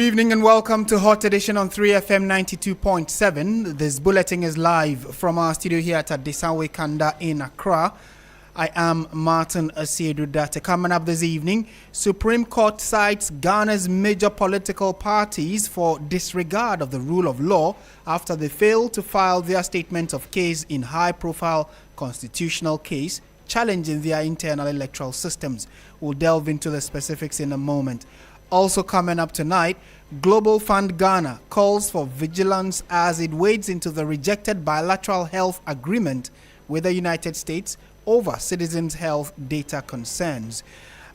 Good evening and welcome to Hot Edition on 3FM 92.7. This bulletin is live from our studio here at Adesanwe Kanda in Accra. I am Martin Asiedu-Dartey. Coming up this evening, Supreme Court cites Ghana's major political parties for disregard of the rule of law after they failed to file their statement of case in high-profile constitutional case challenging their internal electoral systems. We'll delve into the specifics in a moment. Also coming up tonight, Global Fund Ghana calls for vigilance as it wades into the rejected bilateral health agreement with the United States over citizens' health data concerns.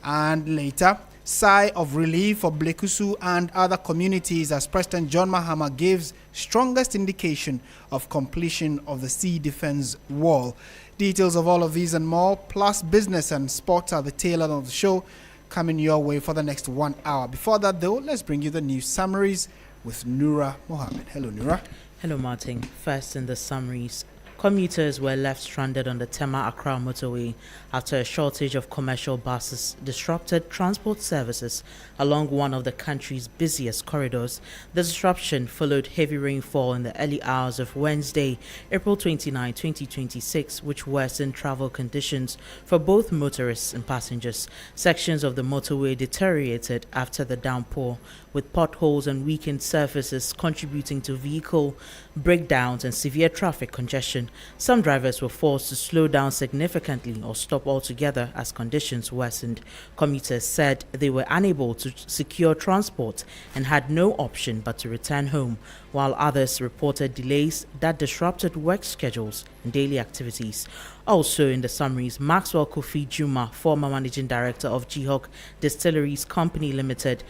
And later, sigh of relief for Blekusu and other communities as President John Mahama gives strongest indication of completion of the sea defense wall. Details of all of these and more, plus business and sports are the tail end of the show, coming your way for the next 1 hour. Before that, though, let's bring you the news summaries with Nura Mohammed. Hello, Nura. Hello, Martin. First in the summaries. Commuters were left stranded on the Tema-Accra motorway after a shortage of commercial buses disrupted transport services along one of the country's busiest corridors. The disruption followed heavy rainfall in the early hours of Wednesday, April 29, 2026, which worsened travel conditions for both motorists and passengers. Sections of the motorway deteriorated after the downpour, with potholes and weakened surfaces contributing to vehicle breakdowns and severe traffic congestion. Some drivers were forced to slow down significantly or stop altogether as conditions worsened. Commuters said they were unable to secure transport and had no option but to return home, while others reported delays that disrupted work schedules and daily activities. Also in the summaries, Maxwell Kofi Juma, former managing director of Jihok Distilleries Company Limited,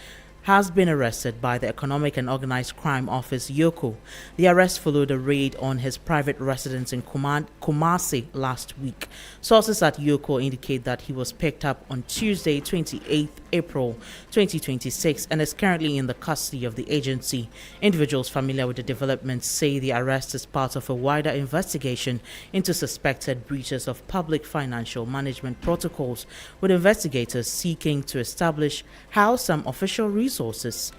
has been arrested by the Economic and Organized Crime Office, YOCO. The arrest followed a raid on his private residence in Kumasi last week. Sources at YOCO indicate that he was picked up on Tuesday, 28th April 2026, and is currently in the custody of the agency. Individuals familiar with the developments say the arrest is part of a wider investigation into suspected breaches of public financial management protocols, with investigators seeking to establish how some official resources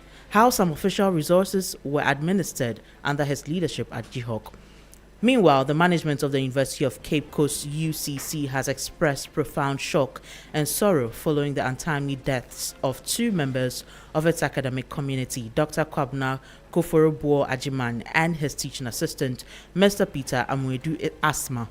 were administered under his leadership at Jihok. Meanwhile, the management of the University of Cape Coast UCC has expressed profound shock and sorrow following the untimely deaths of two members of its academic community, Dr. Kwabna Koforobuo Ajiman and his teaching assistant, Mr. Peter Amuedu-Asma.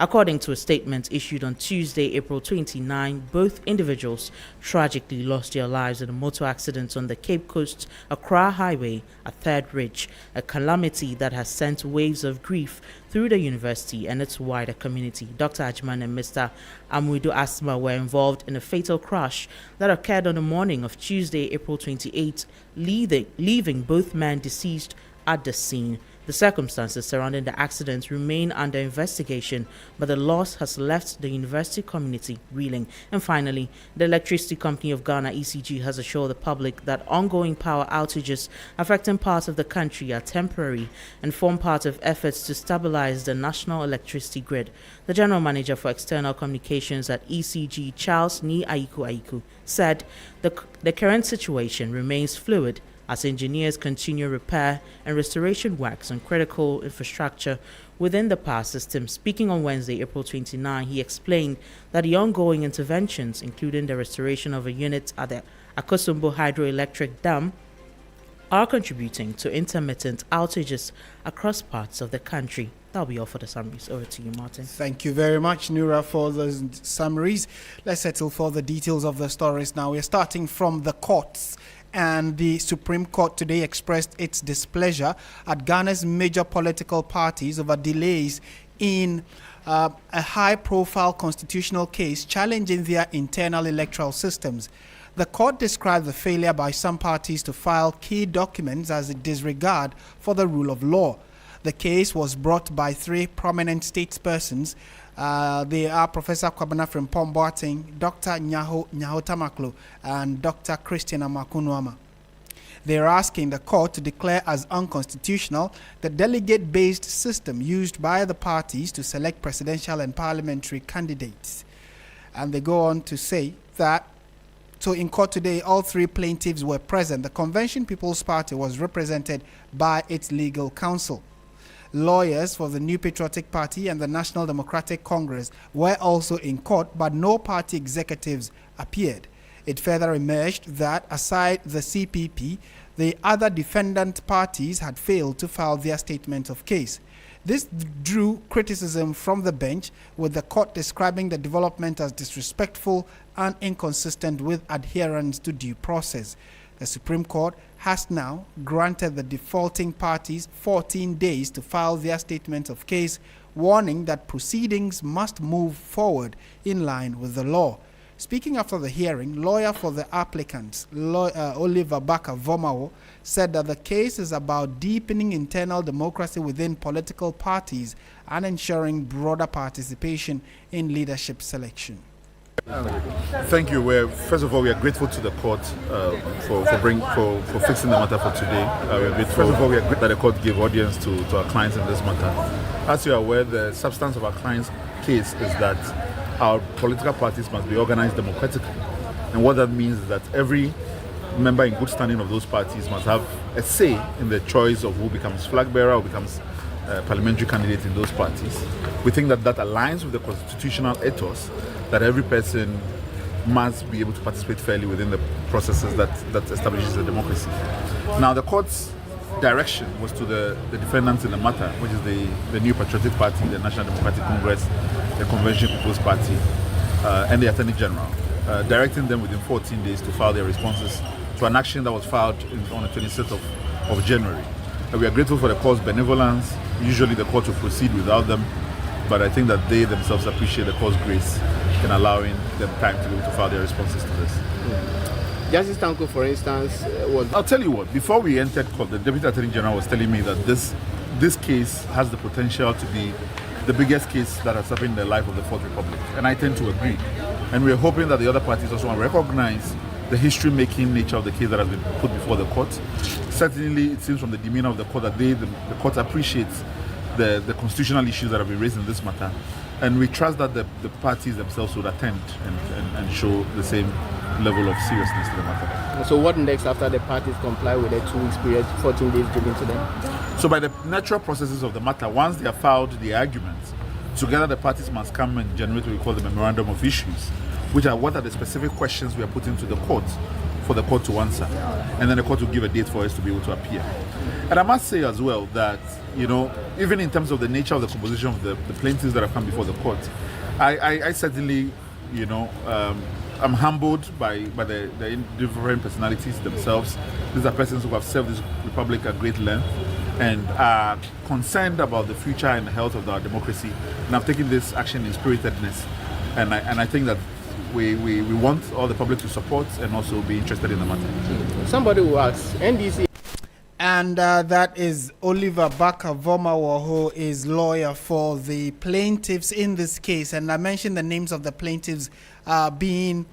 According to a statement issued on Tuesday, April 29, both individuals tragically lost their lives in a motor accident on the Cape Coast Accra Highway at Third Ridge, a calamity that has sent waves of grief through the university and its wider community. Dr. Ajman and Mr. Amuedu-Asma were involved in a fatal crash that occurred on the morning of Tuesday, April 28, leaving both men deceased at the scene. The circumstances surrounding the accident remain under investigation, but the loss has left the university community reeling. And finally, the Electricity Company of Ghana, ECG, has assured the public that ongoing power outages affecting parts of the country are temporary and form part of efforts to stabilize the national electricity grid. The General Manager for External Communications at ECG, Charles Ni Aiku, said the current situation remains fluid as engineers continue repair and restoration works on critical infrastructure within the power system. Speaking on Wednesday, April 29, he explained that the ongoing interventions, including the restoration of a unit at the Akosombo Hydroelectric Dam, are contributing to intermittent outages across parts of the country. That'll be all for the summaries. Over to you, Martin. Thank you very much, Nura, for those summaries. Let's settle for the details of the stories now. We're starting from the courts. And the Supreme Court today expressed its displeasure at Ghana's major political parties over delays in a high-profile constitutional case challenging their internal electoral systems. The court described the failure by some parties to file key documents as a disregard for the rule of law. The case was brought by three prominent statespersons. They are Professor Kwabena Frimpong Boateng, Dr. Nyaho Tamaklo, and Dr. Christian Amakunuama. They are asking the court to declare as unconstitutional the delegate-based system used by the parties to select presidential and parliamentary candidates. And they go on to say that So in court today, all three plaintiffs were present. The Convention People's Party was represented by its legal counsel. Lawyers for the New Patriotic Party and the National Democratic Congress were also in court, but no party executives appeared. It further emerged that aside the CPP, the other defendant parties had failed to file their statement of case. This drew criticism from the bench, with the court describing the development as disrespectful and inconsistent with adherence to due process. The Supreme Court has now granted the defaulting parties 14 days to file their statement of case, warning that proceedings must move forward in line with the law. Speaking after the hearing, lawyer for the applicants, Oliver Baka-Vomawo, said that the case is about deepening internal democracy within political parties and ensuring broader participation in leadership selection. Thank you. First of all, we are grateful to the court for fixing the matter for today. We are grateful. First of all, we are grateful that the court gave audience to our clients in this matter. As you are aware, the substance of our client's case is that our political parties must be organized democratically. And what that means is that every member in good standing of those parties must have a say in the choice of who becomes flag bearer or becomes parliamentary candidate in those parties. We think that that aligns with the constitutional ethos that every person must be able to participate fairly within the processes that establishes a democracy. Now, the court's direction was to the defendants in the matter, which is the New Patriotic Party, the National Democratic Congress, the Convention People's Party, and the Attorney General, directing them within 14 days to file their responses to an action that was filed on the 26th of January. We are grateful for the court's benevolence. Usually the court will proceed without them, but I think that they themselves appreciate the court's grace in allowing them time to be able to file their responses to this. Justice Tanko, for instance, I'll tell you what, before we entered court, the Deputy Attorney General was telling me that this case has the potential to be the biggest case that has happened in the life of the Fourth Republic, and I tend to agree. And we're hoping that the other parties also recognize the history-making nature of the case that has been put before the court. Certainly, it seems from the demeanor of the court that the court appreciates the constitutional issues that have been raised in this matter. And we trust that the parties themselves would attend and show the same level of seriousness to the matter. So what next after the parties comply with a 2 weeks period, 14 days given to them? So by the natural processes of the matter, once they have filed the arguments, together the parties must come and generate what we call the memorandum of issues, which are what are the specific questions we are putting to the court for the court to answer. And then the court will give a date for us to be able to appear. And I must say as well that, even in terms of the nature of the composition of the plaintiffs that have come before the court, I certainly, I'm humbled by the different personalities themselves. These are persons who have served this republic at great length and are concerned about the future and the health of our democracy, and have taken this action in spiritedness. And I think that we want all the public to support and also be interested in the matter. Somebody who asks, NDC. And that is Oliver Baka-Vomawo, who is lawyer for the plaintiffs in this case. And I mentioned the names of the plaintiffs being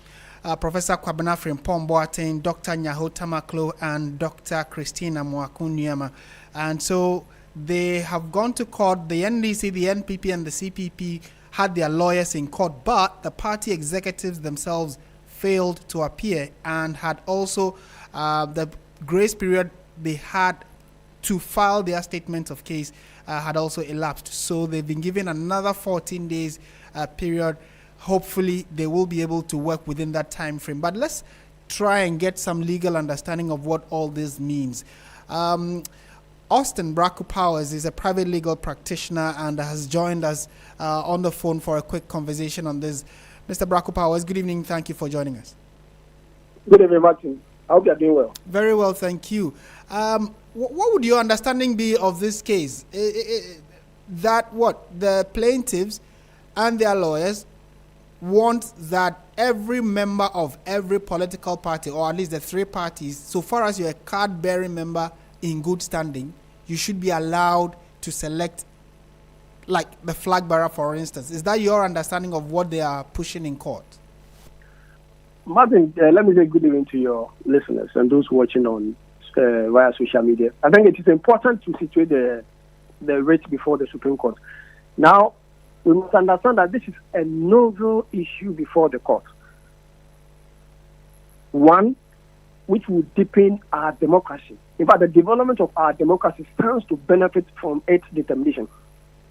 Professor Kwabena Frimpong-Boateng, Dr. Nyaho Tamaklo, and Dr. Christina Mwakunyama. And so they have gone to court. The NDC, the NPP, and the CPP had their lawyers in court, but the party executives themselves failed to appear and had also the grace period they had to file their statement of case had also elapsed. So they've been given another 14 days period. Hopefully they will be able to work within that time frame. But let's try and get some legal understanding of what all this means. Austin Braku Powers is a private legal practitioner and has joined us on the phone for a quick conversation on this. Mr. Braku Powers, good evening. Thank you for joining us. Good evening, Martin. I hope you are doing well. Very well, thank you. What would your understanding be of this case? That the plaintiffs and their lawyers want that every member of every political party, or at least the three parties, so far as you're a card-bearing member in good standing, you should be allowed to select, like the flag bearer, for instance. Is that your understanding of what they are pushing in court? Martin, let me say good evening to your listeners and those watching on via social media. I think it is important to situate the writ before the Supreme Court. Now, we must understand that this is a novel issue before the court. one, which will deepen our democracy. In fact, the development of our democracy stands to benefit from its determination.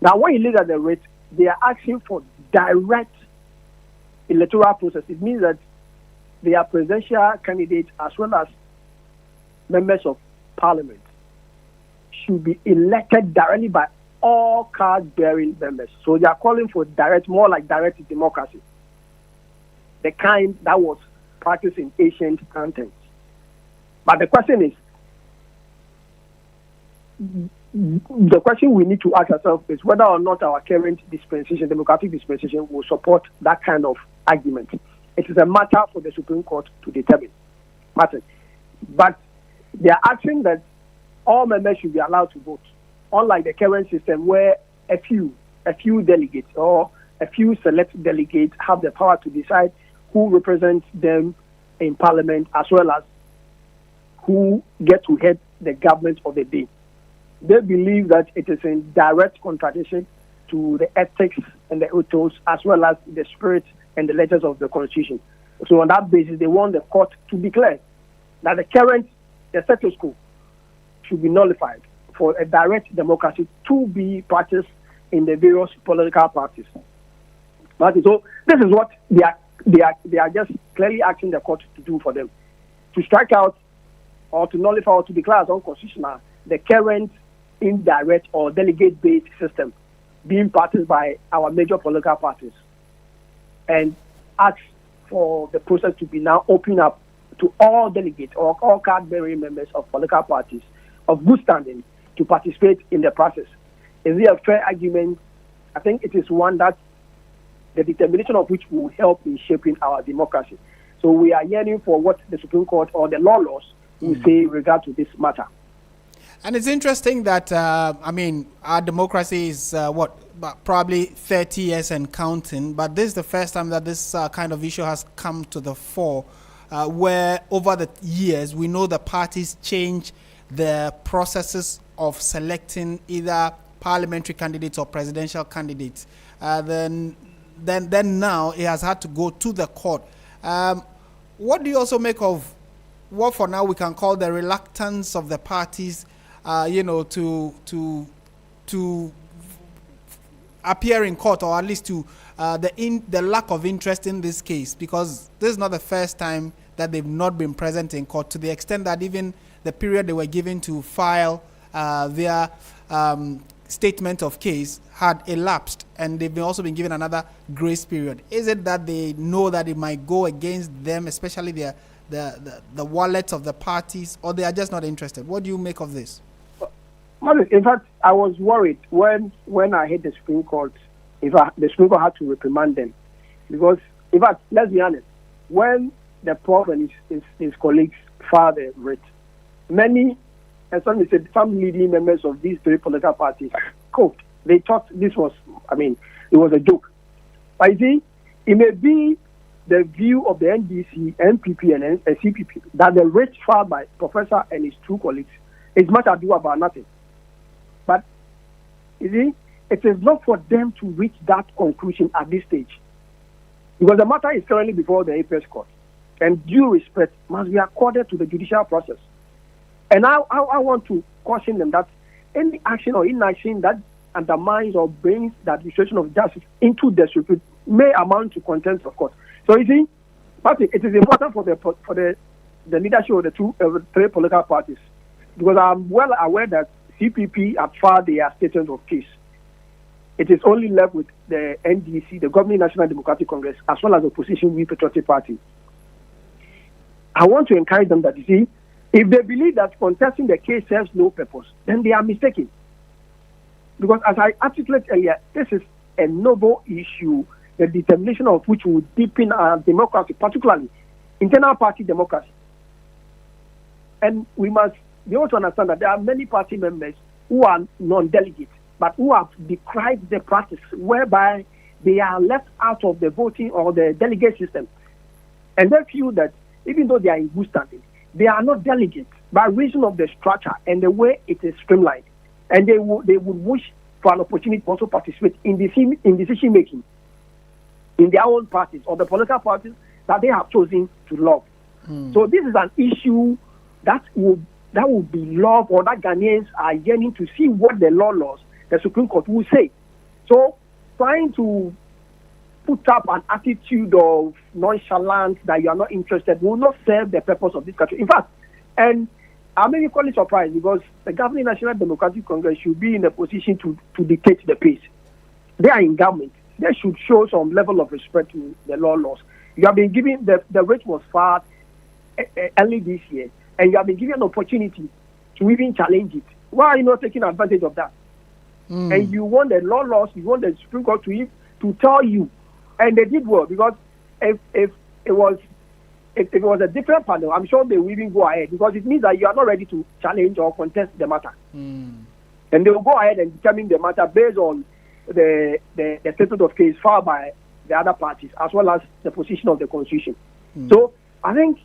Now, when you look at the rate, they are asking for direct electoral process. It means that they are presidential candidates as well as members of parliament should be elected directly by all card-bearing members. So they are calling for more like direct democracy, the kind that was practiced in ancient times. But the question is, the question we need to ask ourselves is whether or not our current dispensation, democratic dispensation, will support that kind of argument. It is a matter for the Supreme Court to determine. Martin. But they are asking that all members should be allowed to vote, unlike the current system where a few delegates or a few select delegates have the power to decide who represents them in parliament as well as who get to head the government of the day. They believe that it is in direct contradiction to the ethics and the ethos as well as the spirit and the letters of the Constitution. So on that basis, they want the court to declare that the status quo should be nullified for a direct democracy to be practiced in the various political parties. So this is what they are just clearly asking the court to do for them, to strike out or to nullify or to declare as unconstitutional the current indirect or delegate-based system being practiced by our major political parties, and ask for the process to be now opened up to all delegates or all card-bearing members of political parties of good standing to participate in the process. Is it a fair argument? I think it is one that the determination of which will help in shaping our democracy. So we are yearning for what the Supreme Court or the laws will say in regard to this matter. And it's interesting that, our democracy is, probably 30 years and counting, but this is the first time that this kind of issue has come to the fore, where over the years we know the parties change the processes of selecting either parliamentary candidates or presidential candidates. Then now it has had to go to the court. What do you also make of what for now we can call the reluctance of the parties, to appear in court, or at least to the lack of interest in this case, because this is not the first time that they've not been present in court, to the extent that even the period they were given to file their statement of case had elapsed, and they've also been given another grace period. Is it that they know that it might go against them, especially the wallets of the parties, or they are just not interested? What do you make of this? In fact, I was worried when I heard the Supreme Court, the Supreme Court had to reprimand them. Because, in fact, let's be honest, when the Prof and his colleagues filed the writ, many, and some leading members of these three political parties, they thought this was, it was a joke. But you see, it may be the view of the NDC, NPP, and CPP that the writ filed by Professor and his two colleagues is much ado about nothing. But, you see, it is not for them to reach that conclusion at this stage. Because the matter is currently before the apex court. And due respect must be accorded to the judicial process. And I want to caution them that any action or inaction that undermines or brings the administration of justice into disrepute may amount to contempt of court. So, you see, it is important for the leadership of the three political parties, because I'm well aware that CPP have filed their statement of case. It is only left with the NDC, the Governing National Democratic Congress, as well as the opposition We Patriotic Party. I want to encourage them that, you see, if they believe that contesting the case serves no purpose, then they are mistaken. Because as I articulated earlier, this is a noble issue, the determination of which will deepen our democracy, particularly internal party democracy. And we must be able to understand that there are many party members who are non-delegates, but who have decried the practice whereby they are left out of the voting or the delegate system. And they feel that even though they are in good standing, they are not delegates by reason of the structure and the way it is streamlined. And they would wish for an opportunity to also participate in decision making in their own parties or the political parties that they have chosen to love. So this is an issue that would be loved, or that Ghanaians are yearning to see what the laws, the Supreme Court will say. So trying to put up an attitude of nonchalance that you are not interested will not serve the purpose of this country. In fact, and I'm equally surprised because the governing National Democratic Congress should be in a position to dictate the pace. They are in government. They should show some level of respect to the laws. You have been given, the rate was filed early this year, and you have been given an opportunity to even challenge it. Why are you not taking advantage of that? And you want the laws, you want the Supreme Court to tell you, and they did well, because if it was a different panel, I'm sure they will even go ahead, because it means that you are not ready to challenge or contest the matter. And they will go ahead and determine the matter based on the statement of case filed by the other parties, as well as the position of the Constitution. So I think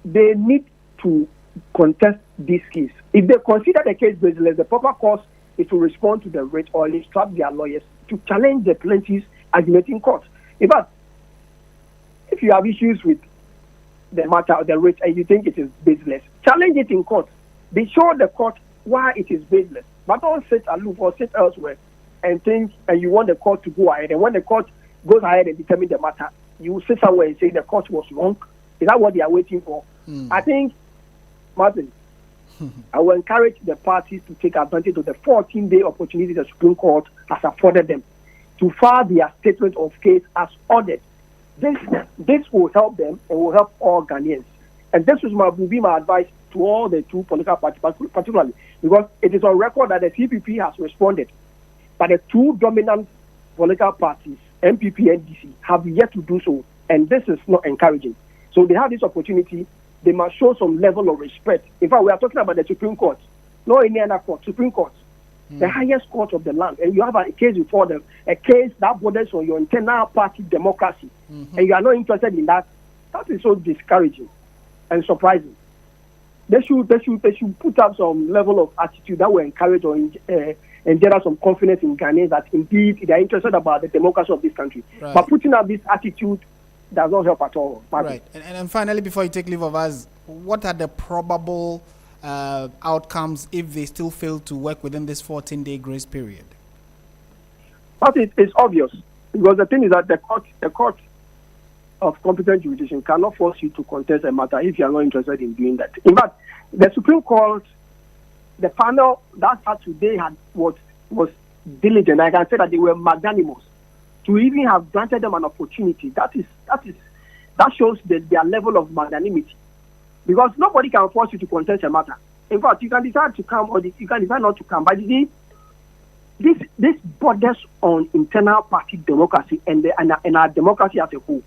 they need to contest this case. If they consider the case baseless, the proper course is to respond to the writ or instruct their lawyers to challenge the plaintiff's argument in court. In fact, if you have issues with the matter of the writ and you think it is baseless, challenge it in court. Be sure the court why it is baseless, but don't sit aloof or sit elsewhere and think, and you want the court to go ahead. And when the court goes ahead and determine the matter, you sit somewhere and say the court was wrong. Is that what they are waiting for? I think, Martin, I will encourage the parties to take advantage of the 14-day opportunity the Supreme Court has afforded them to file their statement of case as ordered. This will help them and will help all Ghanaians. And this will be my advice to all the two political parties, particularly because it is on record that the CPP has responded, but the two dominant political parties, MPP and DC, have yet to do so, and this is not encouraging. So they have this opportunity. They must show some level of respect. In fact, we are talking about the Supreme Court, not any other court, Supreme Court, the highest court of the land. And you have a case before them, a case that borders on your internal party democracy, and you are not interested in that. That is so discouraging and surprising. They should put up some level of attitude that will encourage or engender some confidence in Ghanaians that indeed they are interested about the democracy of this country. Right. But putting up this attitude does not help at all. Right. And finally, before you take leave of us, what are the probable outcomes if they still fail to work within this 14-day grace period? But it's obvious, because the thing is that the court of competent jurisdiction cannot force you to contest a matter if you are not interested in doing that. In fact, the Supreme Court, the panel that had today was diligent. I can say that they were magnanimous to even have granted them an opportunity. That shows their level of magnanimity, because nobody can force you to contest a matter. In fact, you can decide to come or you can decide not to come. But you see, this borders on internal party democracy and our democracy as a whole.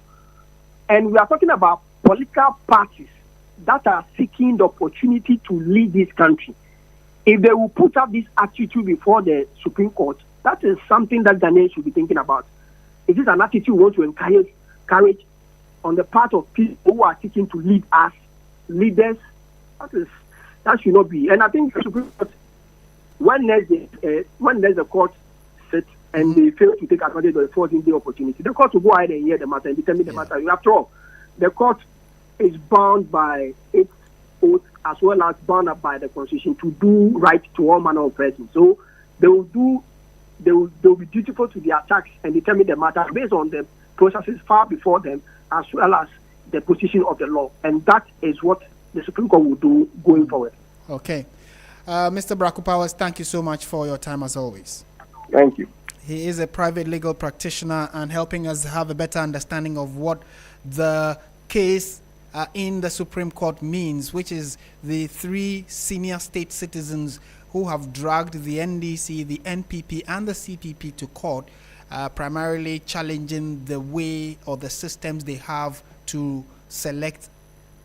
And we are talking about political parties that are seeking the opportunity to lead this country. If they will put up this attitude before the Supreme Court, that is something that Ghanaians should be thinking about. Is this an attitude we want to encourage on the part of people who are seeking to lead us, leaders? That should not be. And I think the Supreme Court, when there's a court sits and they fail to take advantage of the 14-day opportunity, the court will go ahead and hear the matter and determine the matter. After all, the court is bound by its oath as well as bound up by the Constitution to do right to all manner of persons. So they will be dutiful to their tax and determine the matter based on the processes far before them as well as the position of the law. And that is what the Supreme Court will do going forward. Okay. Mr. Braku Powers, thank you so much for your time as always. Thank you. He is a private legal practitioner and helping us have a better understanding of what the case in the Supreme Court means, which is the three senior state citizens who have dragged the NDC, the NPP, and the CPP to court, primarily challenging the way or the systems they have to select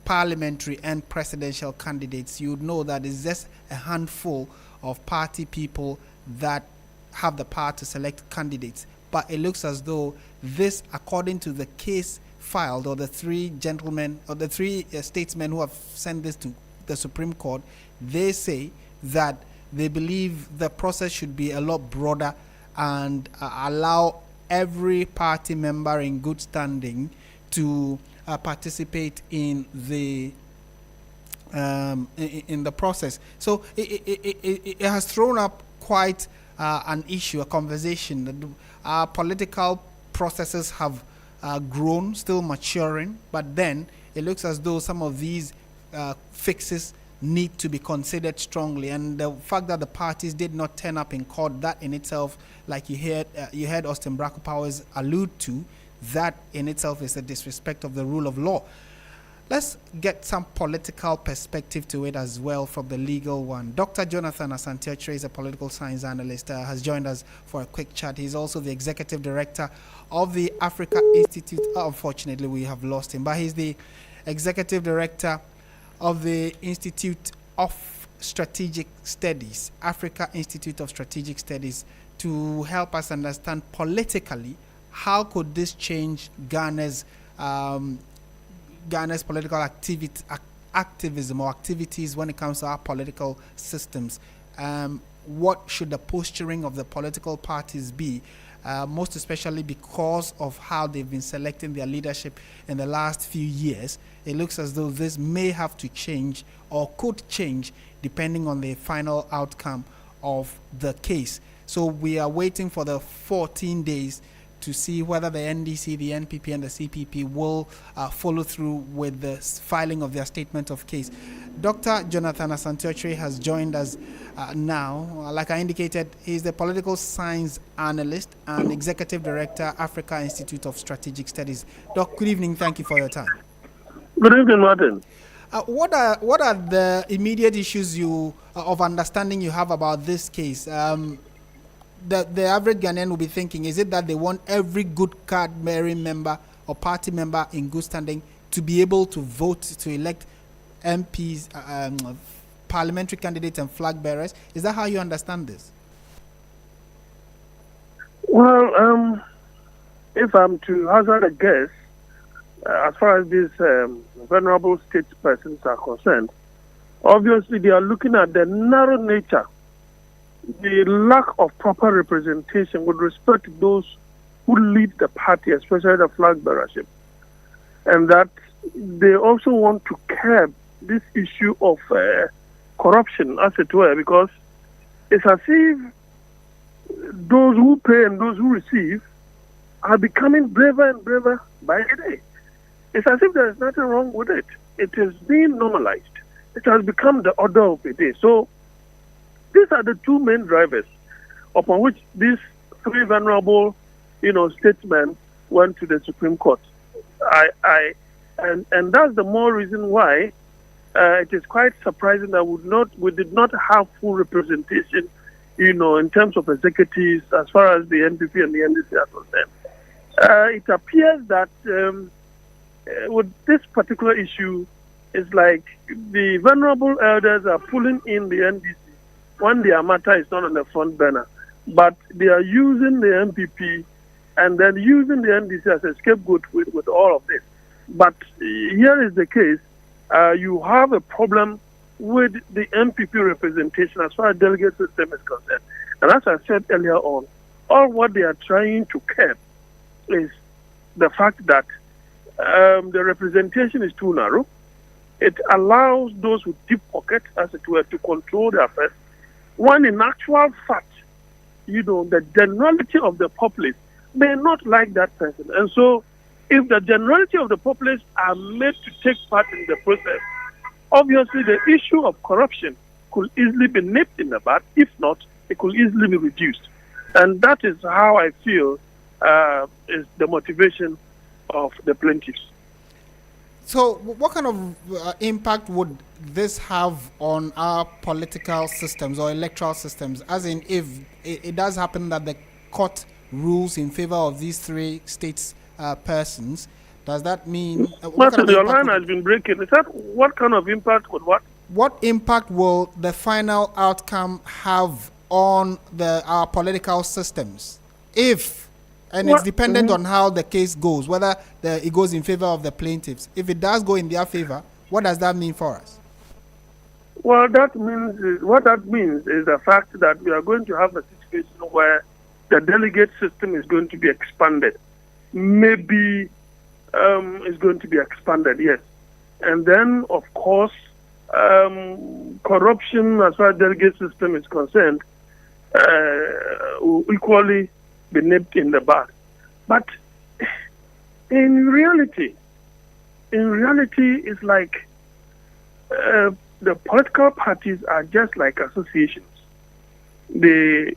parliamentary and presidential candidates. You would know that it's just a handful of party people that have the power to select candidates. But it looks as though this, according to the case filed, or the three gentlemen or the three statesmen who have sent this to the Supreme Court, they say that they believe the process should be a lot broader and allow every party member in good standing to participate in the process. So it has thrown up quite an issue, a conversation. Our political processes have grown, still maturing, but then it looks as though some of these fixes need to be considered strongly. And the fact that the parties did not turn up in court, that in itself, like you heard Austin Braco Powers allude to, that in itself is a disrespect of the rule of law. Let's get some political perspective to it as well from the legal one. Dr. Jonathan Asiedu-Dartey is a political science analyst, has joined us for a quick chat. He's also the executive director of the Africa Institute. Unfortunately, we have lost him, but he's the executive director of the Institute of Strategic Studies, Africa Institute of Strategic Studies, to help us understand politically how could this change Ghana's political activism or activities when it comes to our political systems. What should the posturing of the political parties be, most especially because of how they've been selecting their leadership in the last few years? It looks as though this may have to change or could change depending on the final outcome of the case. So we are waiting for the 14 days to see whether the NDC, the NPP, and the CPP will follow through with the filing of their statement of case. Dr. Jonathan Asiedu-Dartey has joined us now. Like I indicated, he's the political science analyst and executive director, Africa Institute of Strategic Studies. Doc, good evening. Thank you for your time. Good evening, Martin. What are the immediate issues of understanding you have about this case? The average Ghanaian will be thinking, is it that they want every good card-bearing member or party member in good standing to be able to vote to elect MPs, parliamentary candidates and flag bearers? Is that how you understand this? Well, if I'm to hazard a guess, as far as these venerable state persons are concerned, obviously they are looking at the narrow nature, the lack of proper representation with respect to those who lead the party, especially the flag bearership, and that they also want to curb this issue of corruption, as it were, because it's as if those who pay and those who receive are becoming braver and braver by the day. It's as if there is nothing wrong with it. It is being normalized. It has become the order of the day. So these are the two main drivers upon which these three venerable, statesmen went to the Supreme Court. And that's the more reason why it is quite surprising that we did not have full representation, in terms of executives as far as the NPP and the NDC are concerned. It appears that with this particular issue, it's like the venerable elders are pulling in the NDC when their matter is not on the front burner, but they are using the MPP and then using the NDC as a scapegoat with all of this. But here is the case. You have a problem with the MPP representation as far as delegate system is concerned. And as I said earlier on, all what they are trying to curb is the fact that the representation is too narrow. It allows those with deep pockets, as it were, to control their affairs. When in actual fact, the generality of the populace may not like that person. And so, if the generality of the populace are made to take part in the process, obviously the issue of corruption could easily be nipped in the bud. If not, it could easily be reduced. And that is how I feel is the motivation of the plaintiffs. So what kind of impact would this have on our political systems or electoral systems? As in, if it does happen that the court rules in favor of these three states persons, does that mean... Martin, your line has been breaking. Is that what kind of impact would what? What impact will the final outcome have on our political systems? It's dependent on how the case goes, whether it goes in favor of the plaintiffs. If it does go in their favor, what does that mean for us? Well, what that means is the fact that we are going to have a situation where the delegate system is going to be expanded. Maybe is going to be expanded, yes. And then, of course, corruption as far as delegate system is concerned will equally be nipped in the bud. But in reality, it's like the political parties are just like associations. They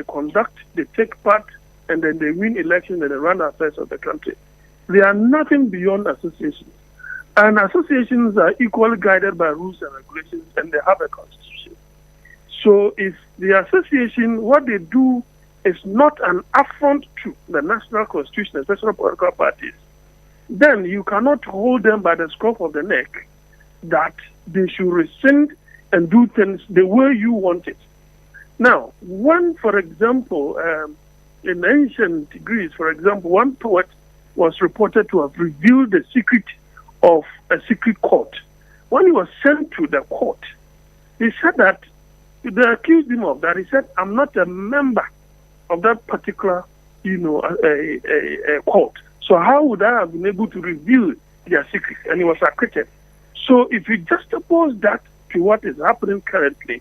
conduct, they take part, and then they win elections and they run affairs of the country. They are nothing beyond associations. And associations are equally guided by rules and regulations, and they have a constitution. So if the association, what they do is not an affront to the national constitution, especially political parties, then you cannot hold them by the scruff of the neck that they should rescind and do things the way you want it. Now, one, for example, in ancient Greece, for example, one poet was reported to have revealed the secret of a secret court. When he was sent to the court, he said that they accused him of that. He said, "I'm not a member of that particular, court. So how would I have been able to reveal their secret?" And he was acquitted. So if you juxtapose that to what is happening currently,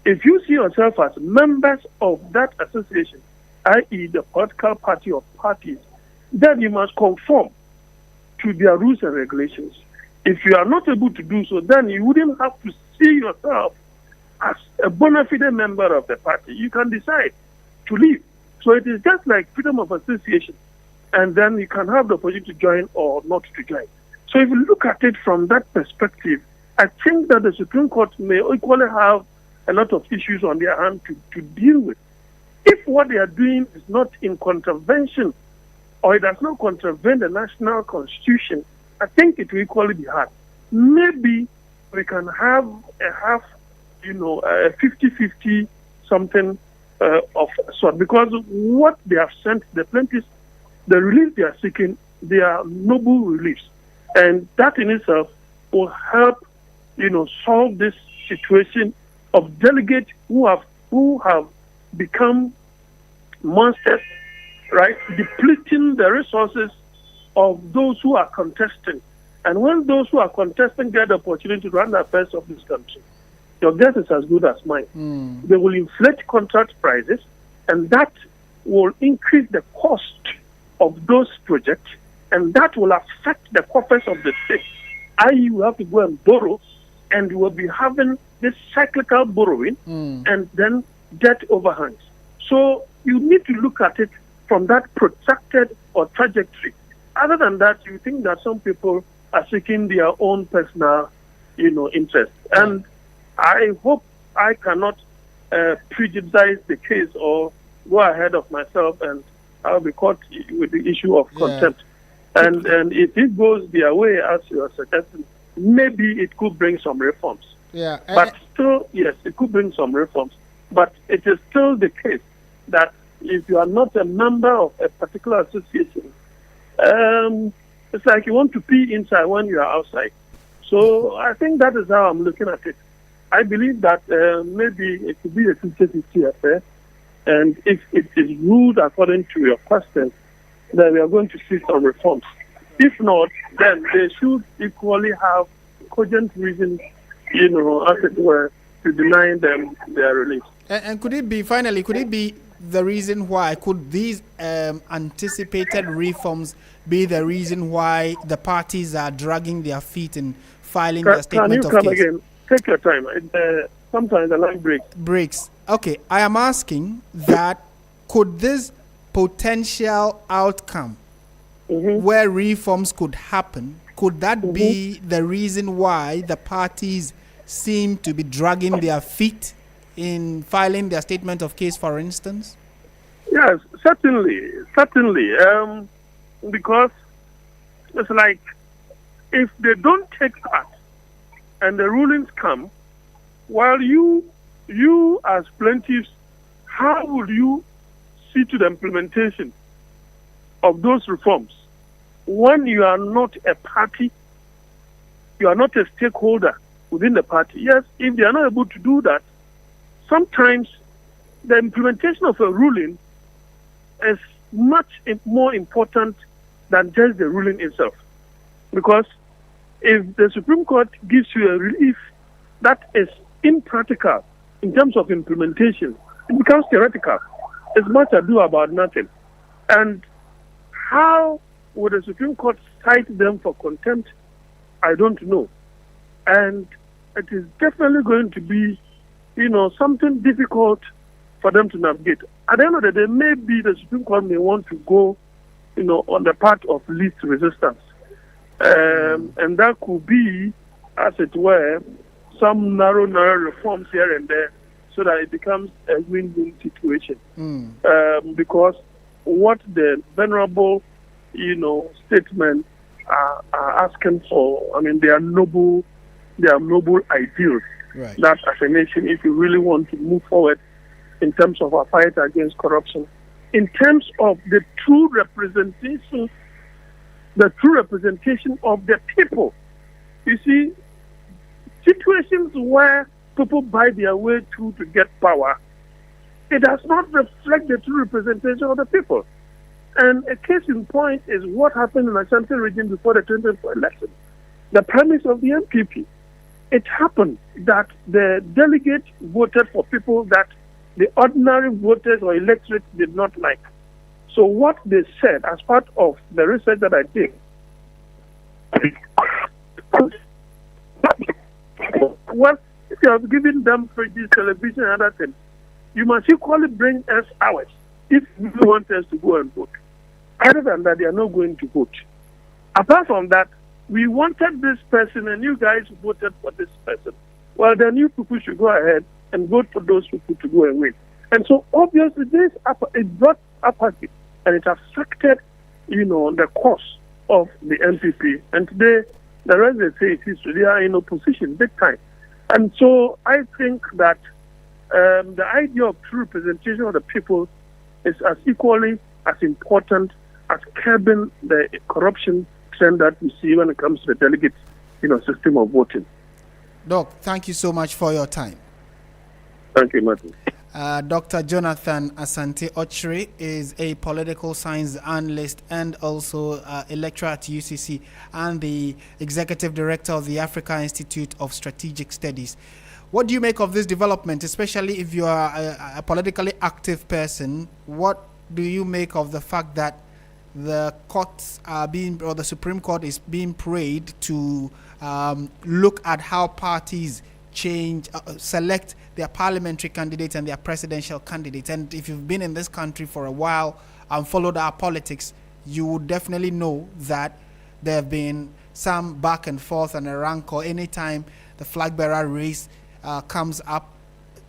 if you see yourself as members of that association, i.e. the political party or parties, then you must conform to their rules and regulations. If you are not able to do so, then you wouldn't have to see yourself as a bona fide member of the party. You can decide to leave. So it is just like freedom of association, and then you can have the opportunity to join or not to join. So if you look at it from that perspective, I think that the Supreme Court may equally have a lot of issues on their hand to deal with. If what they are doing is not in contravention or it does not contravene the national constitution, I think it will equally be hard. Maybe we can have a 50-50 something of sort, because what they have sent the plaintiffs, the relief they are seeking, they are noble reliefs, and that in itself will help, solve this situation of delegates who have become monsters, right, depleting the resources of those who are contesting. And when those who are contesting get the opportunity to run the affairs of this country, your guess is as good as mine. They will inflate contract prices, and that will increase the cost of those projects, and that will affect the coffers of the state. I.e., you have to go and borrow, and you will be having this cyclical borrowing and then debt overhangs. So you need to look at it from that protracted or trajectory. Other than that, you think that some people are seeking their own personal, interest. And I hope I cannot prejudice the case or go ahead of myself and I'll be caught with the issue of contempt. And if it goes their way, as you are suggesting, maybe it could bring some reforms. But still, yes, it could bring some reforms. But it is still the case that if you are not a member of a particular association, it's like you want to pee inside when you are outside. So I think that is how I'm looking at it. I believe that maybe it could be a 50-50 affair. And if it is ruled according to your question, then we are going to see some reforms. If not, then they should equally have cogent reasons, as it were, to deny them their release. And could it be the reason why, could these anticipated reforms be the reason why the parties are dragging their feet in filing their statement of case? Can you come again? Take your time. Sometimes the line breaks. Okay, I am asking that could this potential outcome where reforms could happen, could that be the reason why the parties seem to be dragging their feet in filing their statement of case, for instance? Yes, certainly. Because it's like if they don't take part and the rulings come, while you as plaintiffs, how will you see to the implementation of those reforms when you are not a party, you are not a stakeholder within the party? Yes, if they are not able to do that, sometimes the implementation of a ruling is much more important than just the ruling itself. Because if the Supreme Court gives you a relief that is impractical in terms of implementation, it becomes theoretical. It's much ado about nothing. And how would the Supreme Court cite them for contempt? I don't know. And it is definitely going to be, something difficult for them to navigate. At the end of the day, maybe the Supreme Court may want to go, on the path of least resistance. And that could be, as it were, some narrow reforms here and there so that it becomes a win-win situation. Because what the venerable, statesmen are asking for, they are noble ideals. Right. That as a nation, if you really want to move forward in terms of our fight against corruption, in terms of the true representation of the people. You see, situations where people buy their way through to get power, it does not reflect the true representation of the people. And a case in point is what happened in the Ashanti region before the 2024 election. The premise of the MPP. It happened that the delegates voted for people that the ordinary voters or electorate did not like. So what they said as part of the research that I did, well, if you have given them fridges, television, and other things, you must equally bring us ours if you want us to go and vote. Other than that, they are not going to vote. Apart from that, we wanted this person and you guys voted for this person. Well, then you people should go ahead and vote for those people to go and win. And so obviously it brought apathy and it affected, the course of the NPP. And today, the rest they say it is they are in opposition big time. And so I think that the idea of true representation of the people is as equally as important as curbing the corruption trend that we see when it comes to the delegate, system of voting. Doc, thank you so much for your time. Thank you, Martin. Dr. Jonathan Asiedu-Dartey is a political science analyst and also a lecturer at UCC and the executive director of the Africa Institute of Strategic Studies. What do you make of this development, especially if you are a politically active person? What do you make of the fact that the courts are the Supreme Court is being prayed to look at how parties select their parliamentary candidates and their presidential candidates? And if you've been in this country for a while and followed our politics, you would definitely know that there have been some back and forth and a rancor anytime the flag bearer race comes up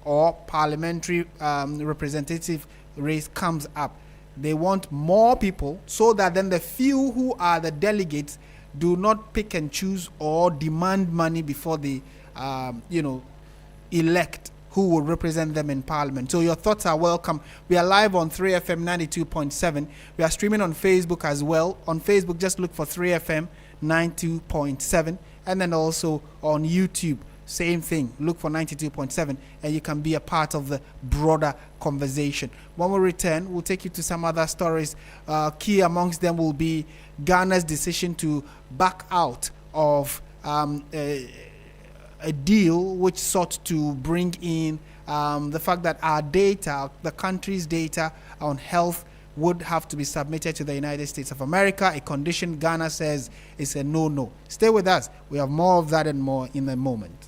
or parliamentary representative race comes up. They want more people so that then the few who are the delegates do not pick and choose or demand money before they elect who will represent them in parliament. So your thoughts are welcome. We are live on 3FM 92.7. We are streaming on Facebook as well. On Facebook, just look for 3FM 92.7. And then also on YouTube, same thing. Look for 92.7 and you can be a part of the broader conversation. When we return, we'll take you to some other stories. Key amongst them will be Ghana's decision to back out of a deal which sought to bring in the fact that our data, the country's data on health, would have to be submitted to the United States of America, a condition Ghana says is a no-no. Stay with us. We have more of that and more in a moment.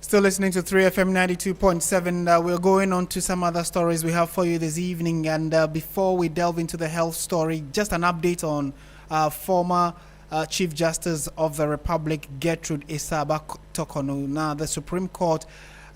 Still listening to 3FM 92.7. We're going on to some other stories we have for you this evening. And before we delve into the health story, just an update on former Chief Justice of the Republic, Gertrude Isaba-Tokono. Now, the Supreme Court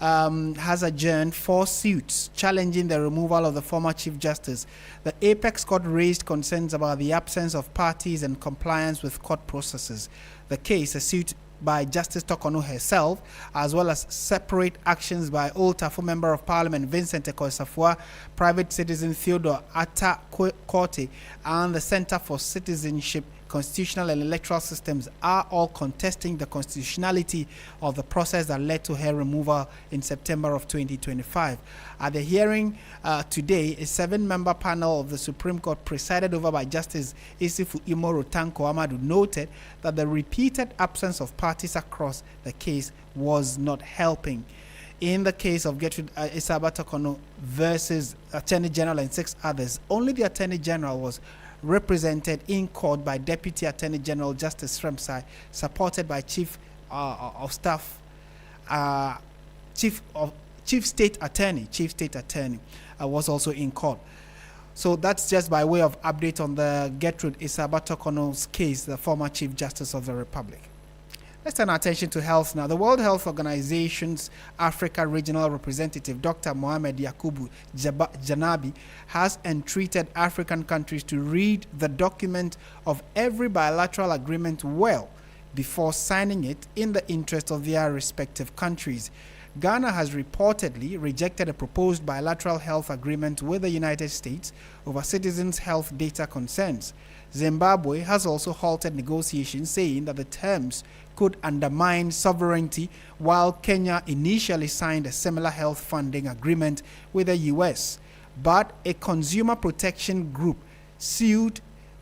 has adjourned 4 suits challenging the removal of the former Chief Justice. The Apex Court raised concerns about the absence of parties and compliance with court processes. The case, a suit by Justice Tokono herself, as well as separate actions by Old Tafo Member of Parliament Vincent Ekosafua, private citizen Theodore Atta Korte, and the Center for Citizenship, Constitutional and Electoral Systems are all contesting the constitutionality of the process that led to her removal in September of 2025. At the hearing today, a 7-member panel of the Supreme Court presided over by Justice Isifu Imoro Tanko Amadu noted that the repeated absence of parties across the case was not helping. In the case of Gertrude Isaba-Tokono versus Attorney General and 6 others, only the Attorney General was represented in court by Deputy Attorney General Justice Sremsai, supported by Chief of Staff, Chief State Attorney was also in court. So that's just by way of update on the Gertrude Isaba-Tokono's case, the former Chief Justice of the Republic. Let's turn our attention to health now. The World Health Organization's Africa Regional Representative, Dr. Mohamed Yakubu Janabi, has entreated African countries to read the document of every bilateral agreement well before signing it in the interest of their respective countries. Ghana has reportedly rejected a proposed bilateral health agreement with the United States over citizens' health data concerns. Zimbabwe has also halted negotiations, saying that the terms could undermine sovereignty, while Kenya initially signed a similar health funding agreement with the U.S. But a consumer protection group sued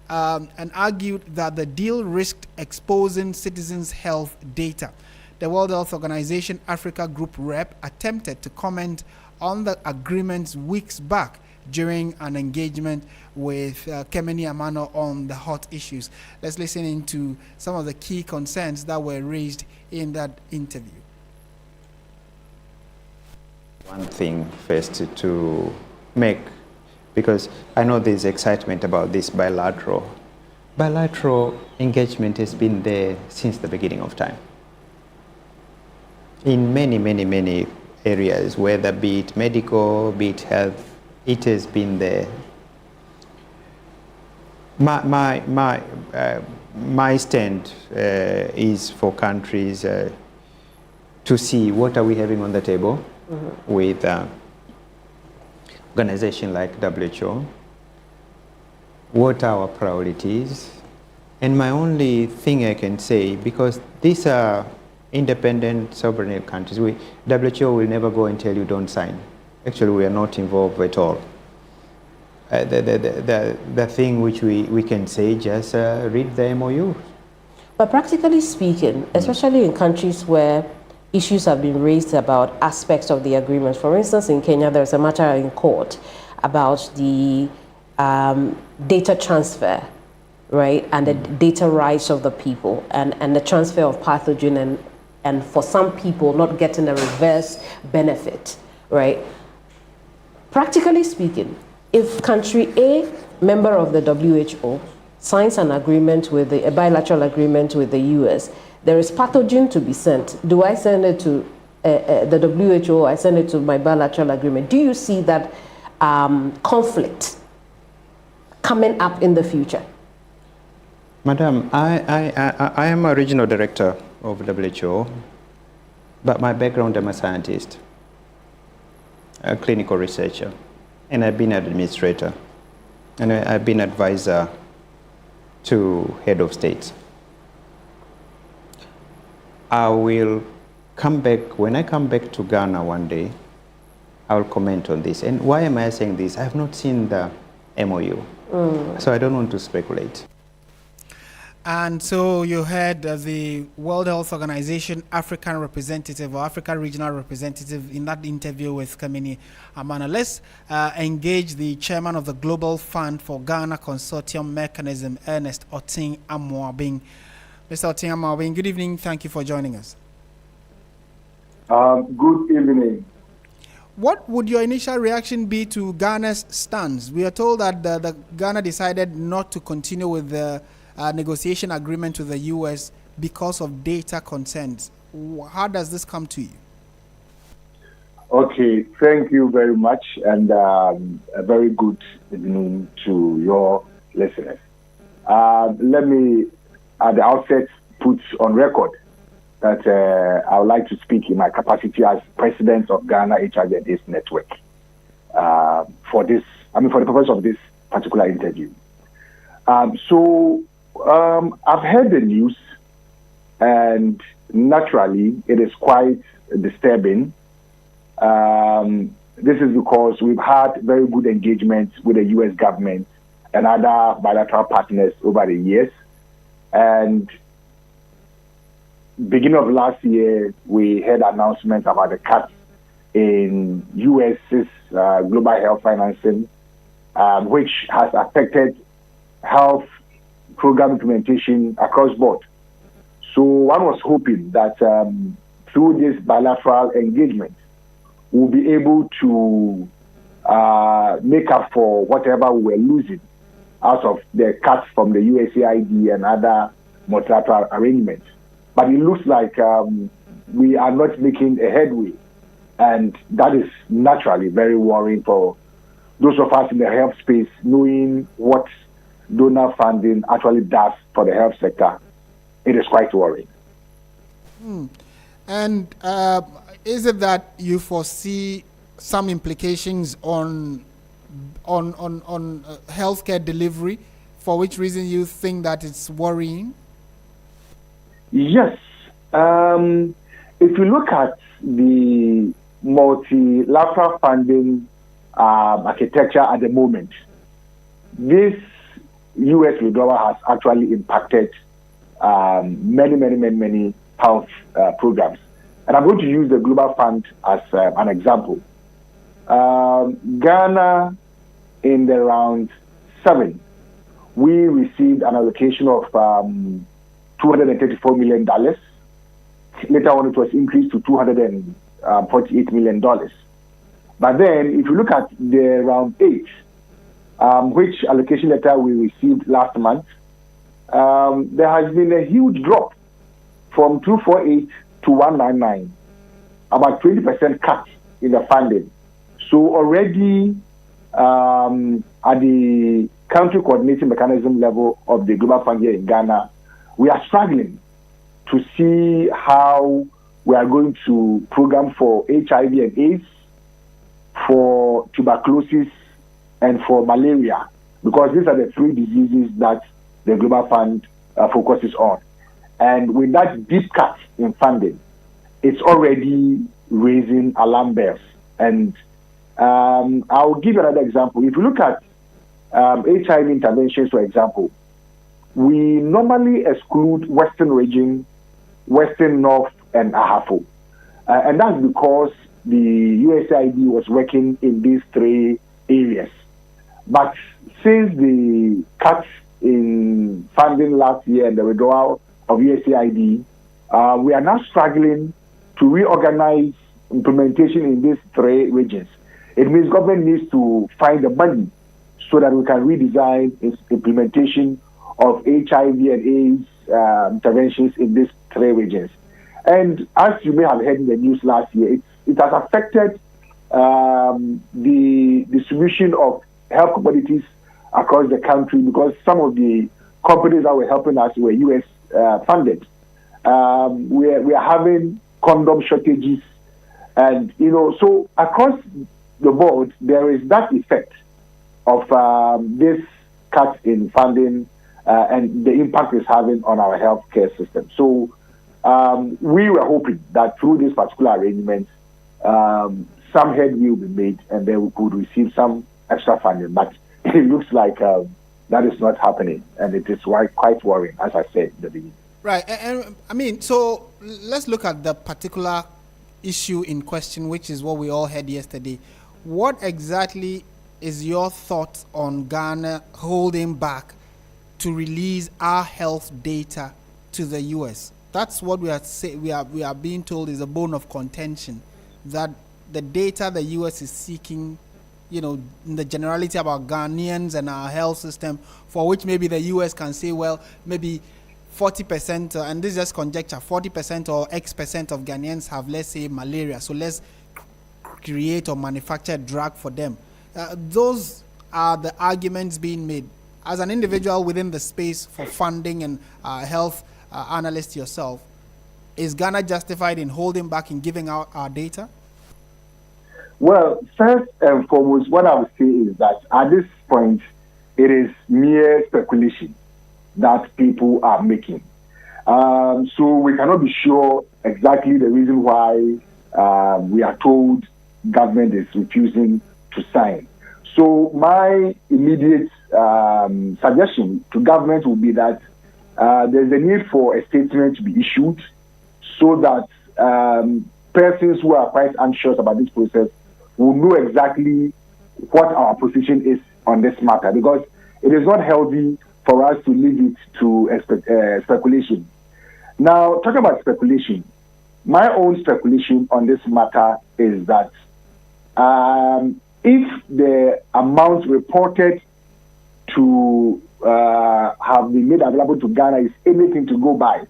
and argued that the deal risked exposing citizens' health data. The World Health Organization Africa Group rep attempted to comment on the agreements weeks back during an engagement with Kemeni Amano on the hot issues. Let's listen into some of the key concerns that were raised in that interview. One thing first to make, because I know there's excitement about this bilateral. Bilateral engagement has been there since the beginning of time. In many areas, whether be it medical, be it health, it has been there. My stand is for countries to see what are we having on the table with organizations like WHO, what are our priorities, and my only thing I can say, because these are independent sovereign countries, WHO will never go and tell you don't sign. Actually, we are not involved at all. The thing which we can say, just read the MOU. But practically speaking, especially in countries where issues have been raised about aspects of the agreement, for instance, in Kenya, there's a matter in court about the data transfer, right, and the data rights of the people, and the transfer of pathogen, and for some people not getting a reverse benefit, right? Practically speaking, if country A, member of the WHO, signs an agreement with a bilateral agreement with the US, there is pathogen to be sent. Do I send it to the WHO? I send it to my bilateral agreement. Do you see that conflict coming up in the future? Madam, I am a regional director of WHO, but my background, I'm a scientist, a clinical researcher, and I've been an administrator, and I've been advisor to head of states. I will come back, when I come back to Ghana one day, I will comment on this. And why am I saying this? I have not seen the MOU, so I don't want to speculate. And so you heard the World Health Organization African representative or Africa regional representative in that interview with Kemeni Amana. Let's engage the chairman of the Global Fund for Ghana Consortium Mechanism, Ernest Oting Amoabing. Mr. Oting Amoabing, good evening. Thank you for joining us. Good evening. What would your initial reaction be to Ghana's stance? We are told that the Ghana decided not to continue with the negotiation agreement with the U.S. because of data concerns. How does this come to you? Okay, thank you very much, and a very good evening to your listeners. Let me, at the outset, put on record that I would like to speak in my capacity as president of Ghana HIV and AIDS Network for the purpose of this particular interview. I've heard the news, and naturally, it is quite disturbing. This is because we've had very good engagement with the U.S. government and other bilateral partners over the years. And beginning of last year, we heard announcements about the cuts in U.S.'s global health financing, which has affected health program implementation across board. So one was hoping that through this bilateral engagement, we'll be able to make up for whatever we were losing out of the cuts from the USAID and other multilateral arrangements. But it looks like we are not making a headway, and that is naturally very worrying for those of us in the health space, knowing what donor funding actually does for the health sector. It is quite worrying. And is it that you foresee some implications on healthcare delivery, for which reason you think that it's worrying? Yes. If you look at the multilateral funding architecture at the moment, this U.S. withdrawal has actually impacted many health programs. And I'm going to use the Global Fund as an example. Ghana, in the round 7, we received an allocation of $234 million. Later on, it was increased to $248 million. But then, if you look at the round 8, which allocation letter we received last month, there has been a huge drop from 248 to 199, about 20% cut in the funding. So already at the country coordinating mechanism level of the Global Fund here in Ghana, we are struggling to see how we are going to program for HIV and AIDS, for tuberculosis, and for malaria, because these are the 3 diseases that the Global Fund focuses on. And with that deep cut in funding, it's already raising alarm bells. And I'll give you another example. If you look at HIV interventions, for example, we normally exclude Western region, Western North, and Ahafo. And that's because the USAID was working in these 3 areas. But since the cuts in funding last year and the withdrawal of USAID, we are now struggling to reorganize implementation in these 3 regions. It means government needs to find the money so that we can redesign its implementation of HIV and AIDS interventions in these 3 regions. And as you may have heard in the news last year, it has affected the distribution of health commodities across the country, because some of the companies that were helping us were U.S. funded. We are having condom shortages, and so across the board there is that effect of this cut in funding and the impact it's having on our healthcare system. So we were hoping that through this particular arrangement, some headway will be made, and then we could receive some extra funding. But it looks like that is not happening, and it is quite worrying, as I said in the beginning. Right, and I mean, so let's look at the particular issue in question, which is what we all heard yesterday. What exactly is your thought on Ghana holding back to release our health data to the U.S.? That's what we are being told is a bone of contention, that the data the US is seeking, in the generality about Ghanaians and our health system, for which maybe the US can say, well, maybe 40%, and this is just conjecture, 40% or X% of Ghanaians have, let's say, malaria. So let's create or manufacture a drug for them. Those are the arguments being made. As an individual within the space for funding and health analyst yourself, is Ghana justified in holding back in giving out our data? Well, first and foremost, what I would say is that at this point, it is mere speculation that people are making. So we cannot be sure exactly the reason why we are told government is refusing to sign. So my immediate suggestion to government would be that there's a need for a statement to be issued so that persons who are quite anxious about this process will know exactly what our position is on this matter, because it is not healthy for us to leave it to speculation. Now, talking about speculation, my own speculation on this matter is that if the amount reported to have been made available to Ghana is anything to go by,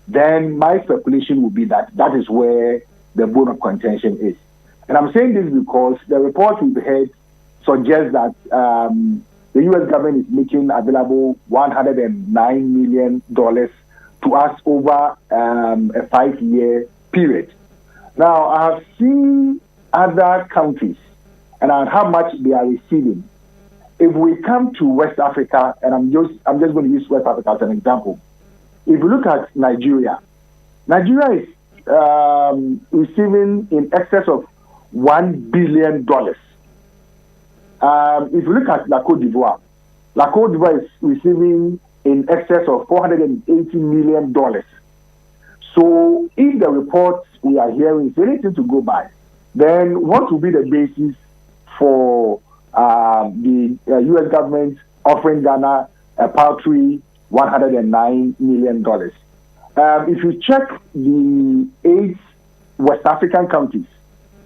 then my speculation would be that that is where the bone of contention is. And I'm saying this because the report we've heard suggests that the U.S. government is making available $109 million to us over a 5-year period. Now, I have seen other countries and how much they are receiving. If we come to West Africa, and I'm just going to use West Africa as an example. If you look at Nigeria is receiving in excess of $1 billion. If you look at La Côte d'Ivoire is receiving in excess of $480 million. So if the reports we are hearing is anything to go by, then what will be the basis for the U.S. government offering Ghana a paltry $109 million? If you check the 8 West African countries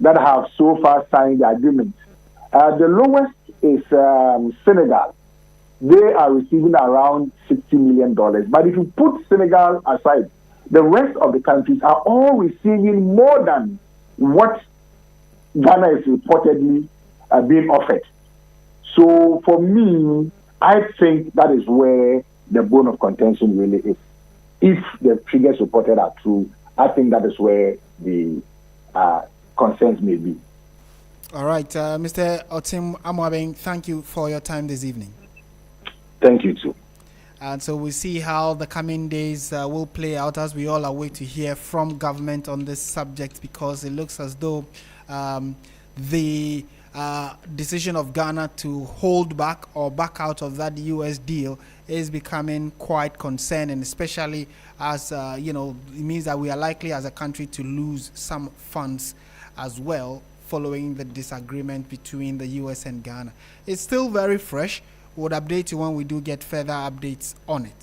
that have so far signed the agreement, the lowest is Senegal. They are receiving around $60 million. But if you put Senegal aside, the rest of the countries are all receiving more than what Ghana is reportedly being offered. So for me, I think that is where the bone of contention really is. If the figures reported are true, I think that is where the concerns may be. All right, Mr. Otim Amoabeng, thank you for your time this evening. Thank you too. And so we'll see how the coming days will play out as we all await to hear from government on this subject, because it looks as though the decision of Ghana to hold back or back out of that US deal is becoming quite concerning, especially as, it means that we are likely as a country to lose some funds as well following the disagreement between the US and Ghana. It's still very fresh. We'll update you when we do get further updates on it.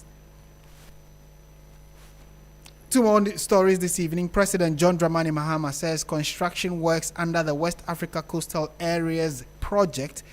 Two more stories this evening. President John Dramani Mahama says construction works under the West Africa Coastal Areas project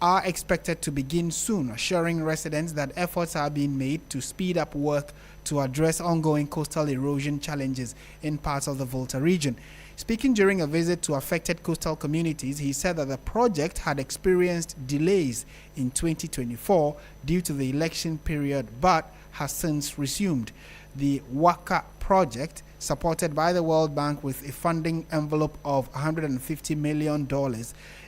are expected to begin soon, assuring residents that efforts are being made to speed up work to address ongoing coastal erosion challenges in parts of the Volta region. Speaking during a visit to affected coastal communities, he said that the project had experienced delays in 2024 due to the election period, but has since resumed. The Waka project, supported by the World Bank with a funding envelope of $150 million,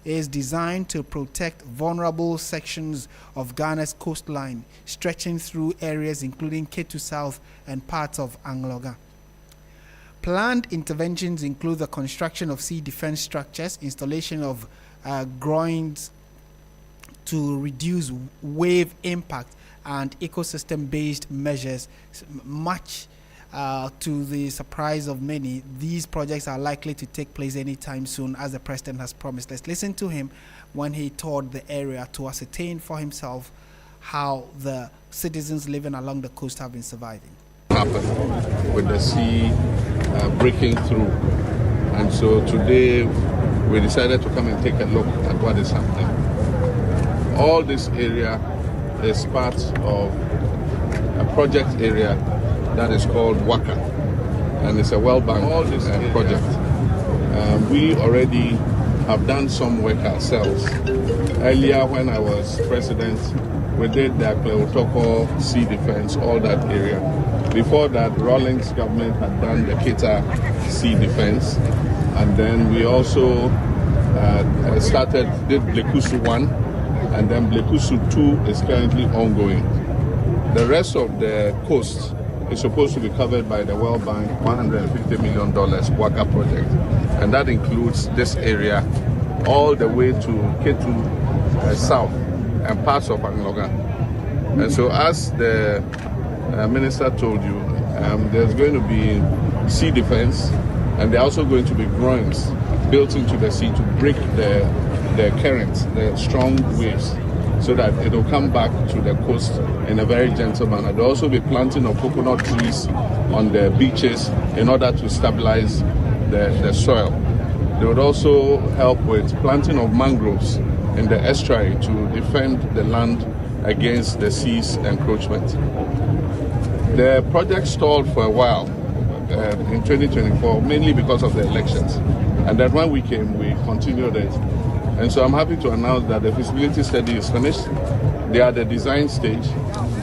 is designed to protect vulnerable sections of Ghana's coastline, stretching through areas including Ketu South and parts of Angloga. Planned interventions include the construction of sea defense structures, installation of groins to reduce wave impact, and ecosystem-based measures. Much to the surprise of many, these projects are likely to take place anytime soon, as the president has promised. Let's listen to him when he toured the area to ascertain for himself how the citizens living along the coast have been surviving. happen with the sea breaking through. And so today we decided to come and take a look at what is happening. All this area is part of a project area that is called WACA, and it's a World Bank project. We already have done some work ourselves. Earlier when I was president, we did the Kleotoko sea defense, all that area. Before that, Rawlings government had done the Kita sea defense, and then we also did Blekusu 1, and then Blekusu 2 is currently ongoing. The rest of the coast is supposed to be covered by the World Bank $150 million WACA project, and that includes this area all the way to Ketu South and parts of Angloga. And so as the minister told you, there's going to be sea defense, and there are also going to be groins built into the sea to break the currents, the strong waves, so that it will come back to the coast in a very gentle manner. There will also be planting of coconut trees on the beaches in order to stabilize the soil. They would also help with planting of mangroves in the estuary to defend the land against the sea's encroachment. The project stalled for a while in 2024, mainly because of the elections. And then when we came, we continued it. And so I'm happy to announce that the feasibility study is finished. They are at the design stage.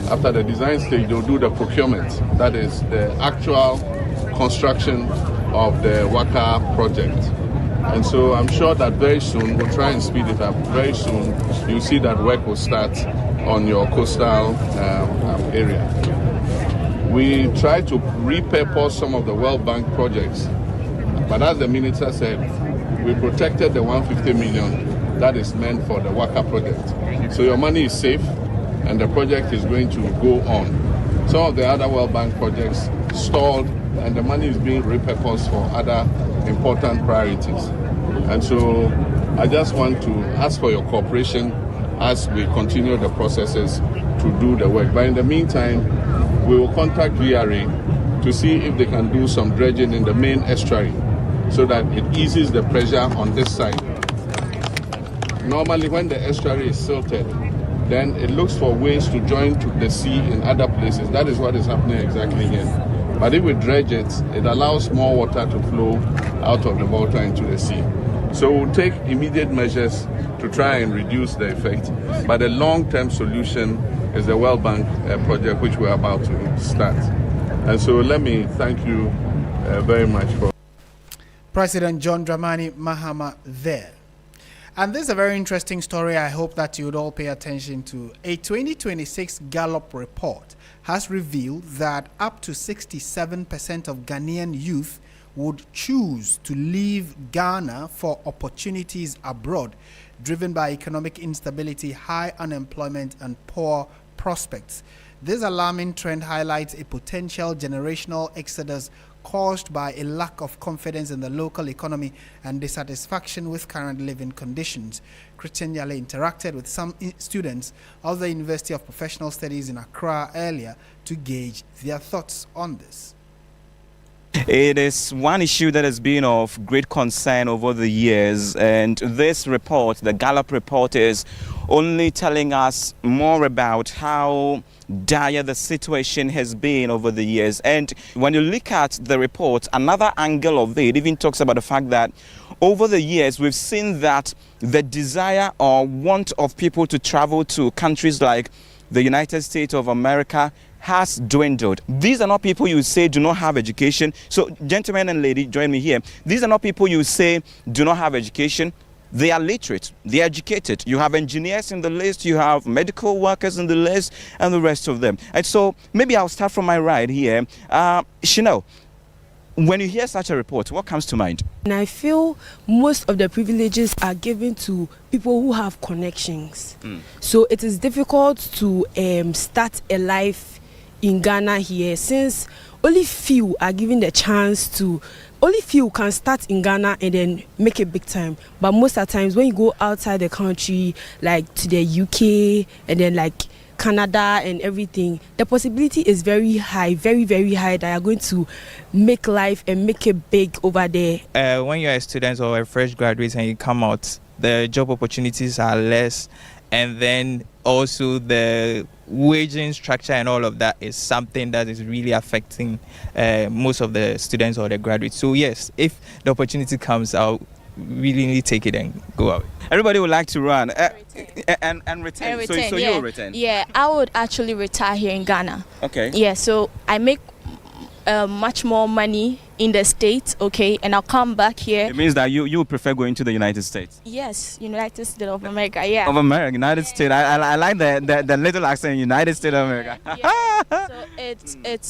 After the design stage, they'll do the procurement. That is the actual construction of the WACA project. And so I'm sure that very soon, we'll try and speed it up. Very soon, you'll see that work will start on your coastal area. We try to repurpose some of the World Bank projects, but as the minister said, we protected the 150 million that is meant for the WACA project. So your money is safe, and the project is going to go on. Some of the other World Bank projects stalled, and the money is being repurposed for other important priorities. And so I just want to ask for your cooperation as we continue the processes to do the work. But in the meantime, we will contact VRA to see if they can do some dredging in the main estuary so that it eases the pressure on this side. Normally when the estuary is silted, then it looks for ways to join to the sea in other places. That is what is happening exactly here. But if we dredge it, it allows more water to flow out of the water into the sea. So we'll take immediate measures to try and reduce the effect. But the long-term solution is the World Bank project, which we're about to start. And so let me thank you very much for President John Dramani Mahama there. And this is a very interesting story I hope that you would all pay attention to. A 2026 Gallup report has revealed that up to 67% of Ghanaian youth would choose to leave Ghana for opportunities abroad, driven by economic instability, high unemployment, and poor prospects. This alarming trend highlights a potential generational exodus caused by a lack of confidence in the local economy and dissatisfaction with current living conditions. Christian Yale interacted with some students of the University of Professional Studies in Accra earlier to gauge their thoughts on this. It is one issue that has been of great concern over the years, and this report, the Gallup report, is only telling us more about how dire the situation has been over the years. And when you look at the report, another angle of it even talks about the fact that over the years we've seen that the desire or want of people to travel to countries like the United States of America has dwindled. These are not people you say do not have education. So gentlemen and ladies, join me here. These are not people you say do not have education. They are literate, they are educated. You have engineers in the list, you have medical workers in the list, and the rest of them. And so maybe I'll start from my right here. Chanel, when you hear such a report, what comes to mind? And I feel most of the privileges are given to people who have connections. So it is difficult to start a life in Ghana here, since only few are given the chance to, only few can start in Ghana and then make it big time. But most of the times when you go outside the country, like to the UK and then like Canada and everything, the possibility is very high, very, very high that you're going to make life and make it big over there. When you're a student or a fresh graduate and you come out, the job opportunities are less, and then also the waging structure and all of that is something that is really affecting most of the students or the graduates. So yes, if the opportunity comes out, really need to take it and go out. Everybody would like to run and return. So yeah. you will return? Yeah, I would actually retire here in Ghana. Okay. Yeah, so I make much more money in the States, okay, and I'll come back here. It means that you prefer going to the United States? Yes, United States of America, yeah. Of America, United States. I like the little accent, United States of America. Yeah. So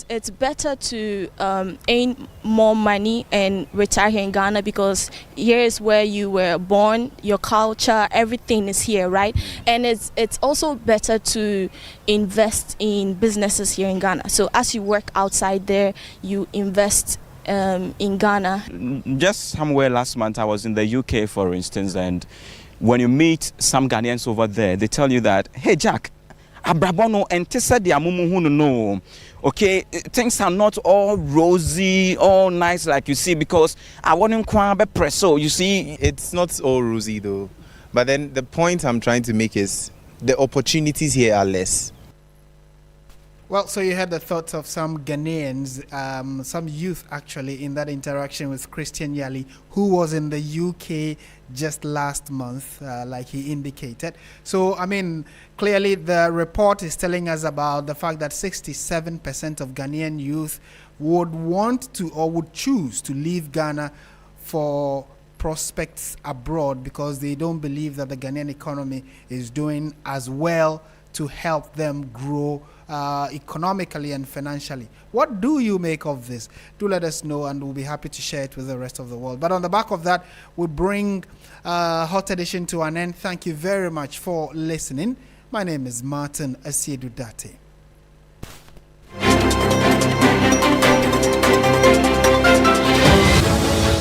it's better to earn more money and retire here in Ghana, because here is where you were born, your culture, everything is here, right? And it's also better to invest in businesses here in Ghana. So as you work outside there, you invest in Ghana. Just somewhere last month, I was in the UK, for instance, and when you meet some Ghanaians over there, they tell you that, hey Jack, abrabono entesa di amumuhunu no. Okay, things are not all rosy, all nice like you see, because I want to presso. You see, it's not all rosy though. But then the point I'm trying to make is the opportunities here are less. Well, so you had the thoughts of some Ghanaians, some youth actually, in that interaction with Christian Yali, who was in the UK just last month, like he indicated. So, I mean, clearly the report is telling us about the fact that 67% of Ghanaian youth would want to or would choose to leave Ghana for prospects abroad, because they don't believe that the Ghanaian economy is doing as well to help them grow economically and financially. What do you make of this? Do let us know, and we'll be happy to share it with the rest of the world. But on the back of that, we'll bring Hot Edition to an end. Thank you very much for listening. My name is Martin Asiedu-Dartey.